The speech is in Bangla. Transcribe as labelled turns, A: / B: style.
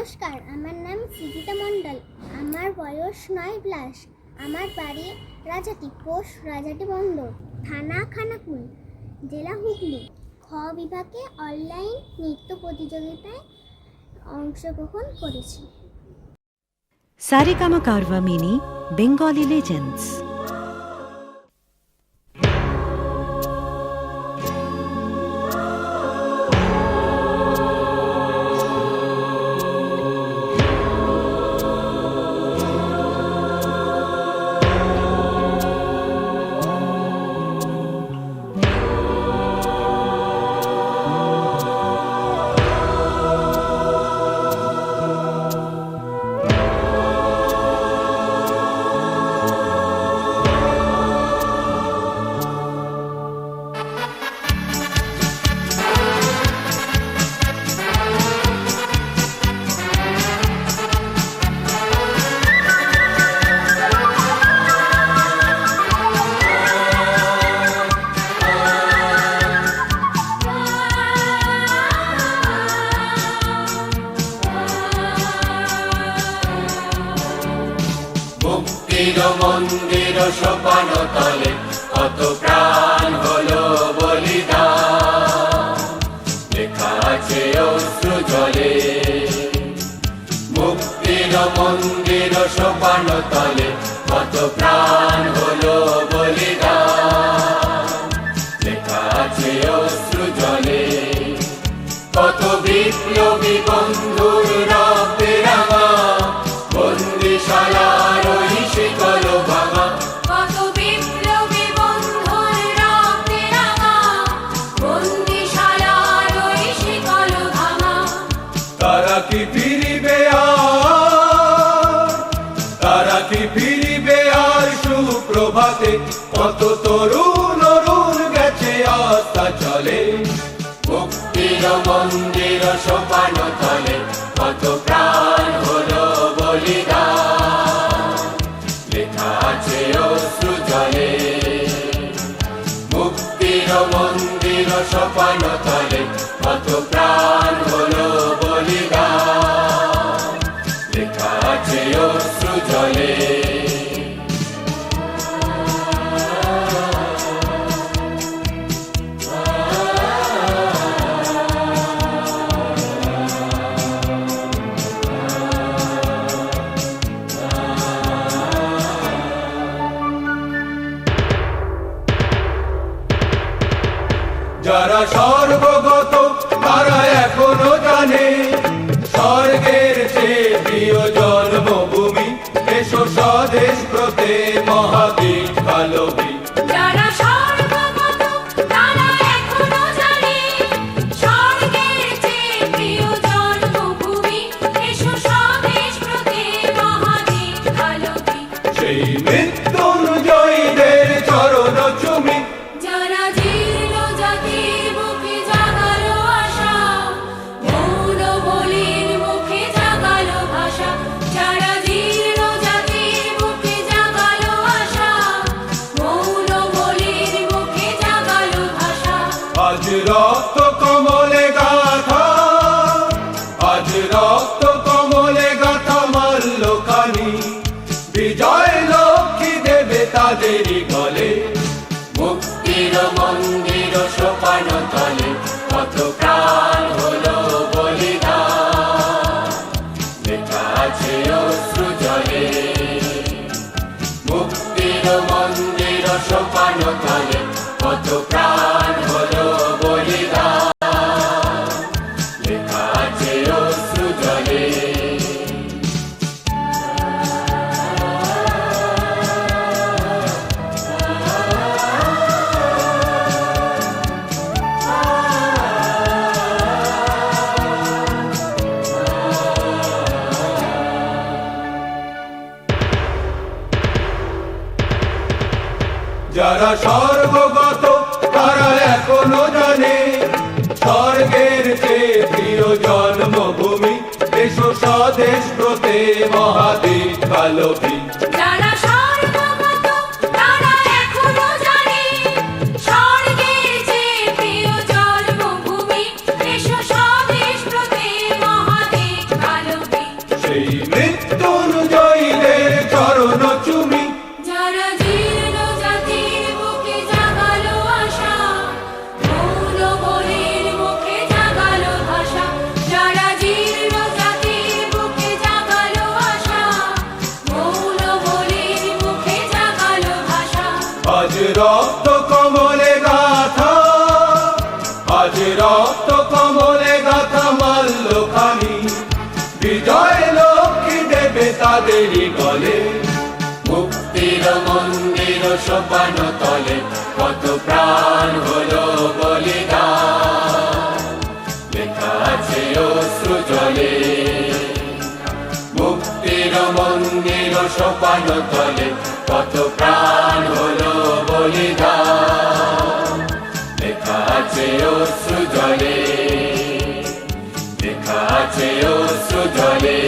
A: নমস্কার, আমার নাম সিগিতা মণ্ডল। আমার বয়স 9 প্লাস। আমার বাড়ি রাজাটি, পোস্ট রাজাটি বন্দর, থানা খানাকুল, জেলা হুগলি। খ বিভাগে অনলাইন নৃত্য প্রতিযোগিতায় অংশগ্রহণ করেছি।
B: Saregama Carvaan mini Bengali legends.
C: মন্দির সোপান তলে কত প্রাণ হলো বলিদান, লেখা আছে অশ্রু জলে। মুক্তির মন্দির সোপান তলে কত প্রাণ হলো বলিদান, লেখা আছে অশ্রু জলে। কত বিপ্লবী বন্ধুর রক্তে রাঙা বন্দিশালার ওই শিকল ভাঙা,
D: কত বিপ্লবী বন্ধুর রক্তে রাঙা বন্দিশালার ওই শিকল ভাঙা।
C: তারা কি ফিরিবে আর, তারা কি ফিরিবে আর সুপ্রভাতে? কত তরুণ অরুণ গেছে আস্থা চলে। মুক্তির মন্দির সোপান তলে কত প্রাণ হলো বলিদান, লেখা আছে অশ্রু জলে। মুক্তির মন্দির সোপান তলে কত প্রাণ হলো বলিদান, লেখা আছে অশ্রু জলে। যারা সর্বগত তারা এখনো জানে স্বর্গের চেয়ে প্রিয় জন্মভূমি। এসো স্বদেশ ব্রতে মহাবীর কালবী।
D: যারা সর্বগত তারা এখনো জানে স্বর্গের চেয়ে প্রিয় জন্মভূমি। এসো স্বদেশ ব্রতে মহাবীর কালবী।
C: সেই মৃত্যুঞ্জয়ীদের চরণ চুমি।
D: যারা জীর্ণ জাতির মুখে জাগালো আশা, মৌন বলির মুখে জাগালো ভাষা। যারা জীর্ণ জাতির মুখে জাগালো আশা, মৌন বলির মুখে জাগালো ভাষা।
C: আজ রক্ত কমলে গাথা, আজ রক্ত কমলে গাথা মাল্যখানি। বিজয় লক্ষ্মী দেবে তাদেরই গলে। মুক্তির মন্দির সোপান তলে কত প্রাণ হলো বলিদান, লেখা আছে অশ্রু জলে। মুক্তির মন্দির সোপান তলে কত প্রাণ হলো বলিদান, লেখা আছে অশ্রু জলে। যারা সর্বগত তারা এখনো জানে স্বর্গের চেয়ে প্রিয় জন্মভূমি। এসো স্বদেশ ব্রতে মহাবীর কালবী।
D: যারা সর্বগত তারা এখনো জানে স্বর্গের চেয়ে প্রিয় জন্মভূমি। এসো স্বদেশ ব্রতে মহাবীর কালবী।
C: রক্ত কমলে গাথা, আজ রক্ত কমলে গাথা মাল্যখানি, বিজয় লক্ষ্মী দেবে তাদেরই গলে। মুক্তির মন্দির সোপান তলে কত প্রাণ হলো বলিদান, লেখা আছে অশ্রু জলে। মুক্তির মন্দির সোপান তলে কত প্রাণ হলো বলিদান, লেখা আছে অশ্রু জলে, লেখা আছে অশ্রু জলে।